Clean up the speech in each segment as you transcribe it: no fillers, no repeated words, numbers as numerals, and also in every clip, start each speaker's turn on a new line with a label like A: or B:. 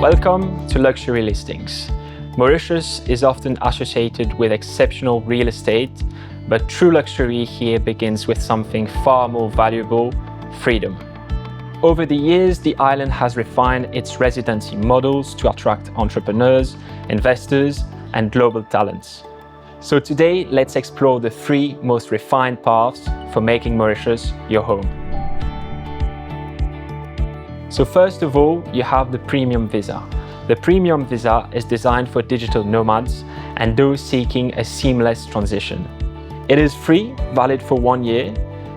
A: Welcome to Luxury Listings. Mauritius is often associated with exceptional real estate, but true luxury here begins with something far more valuable: freedom. Over the years, the island has refined its residency models to attract entrepreneurs, investors, and global talents. So today, let's explore the 3 most refined paths for making Mauritius your home. So first of all, you have the premium visa. The premium visa is designed for digital nomads and those seeking a seamless transition. It is free, valid for 1 year,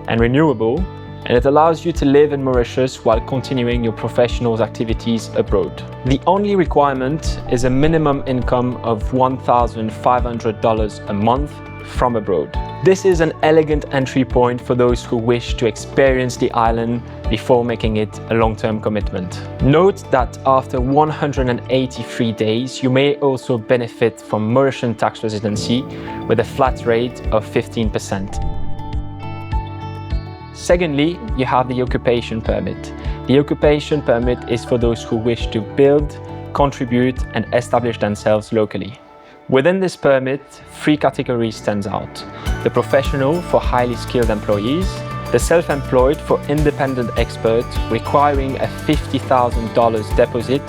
A: and renewable, and it allows you to live in Mauritius while continuing your professional activities abroad. The only requirement is a minimum income of $1,500 a month from abroad. This is an elegant entry point for those who wish to experience the island before making it a long-term commitment. Note that after 183 days, you may also benefit from Mauritian tax residency with a flat rate of 15%. Secondly, you have the occupation permit. The occupation permit is for those who wish to build, contribute, and establish themselves locally. Within this permit, 3 categories stand out: the professional for highly skilled employees, the self-employed for independent experts requiring a $50,000 deposit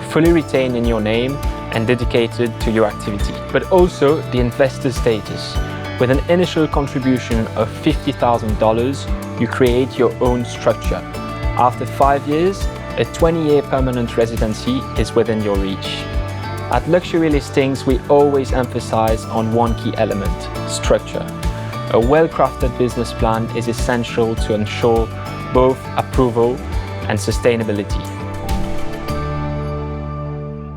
A: fully retained in your name and dedicated to your activity, but also the investor status. With an initial contribution of $50,000, you create your own structure. After 5 years, a 20-year permanent residency is within your reach. At Luxury Listings, we always emphasize on one key element: structure. A well-crafted business plan is essential to ensure both approval and sustainability.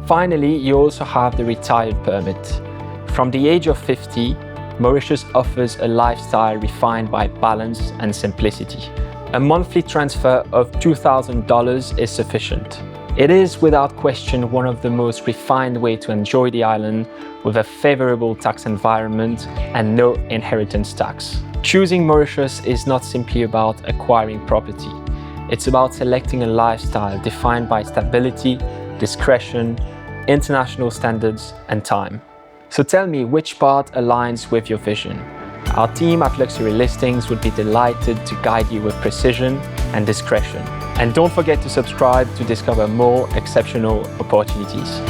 A: Finally, you also have the retired permit. From the age of 50, Mauritius offers a lifestyle refined by balance and simplicity. A monthly transfer of $2,000 is sufficient. It is without question one of the most refined ways to enjoy the island, with a favorable tax environment and no inheritance tax. Choosing Mauritius is not simply about acquiring property. It's about selecting a lifestyle defined by stability, discretion, international standards, and time. So tell me, which part aligns with your vision? Our team at Luxury Listings would be delighted to guide you with precision and discretion. And don't forget to subscribe to discover more exceptional opportunities.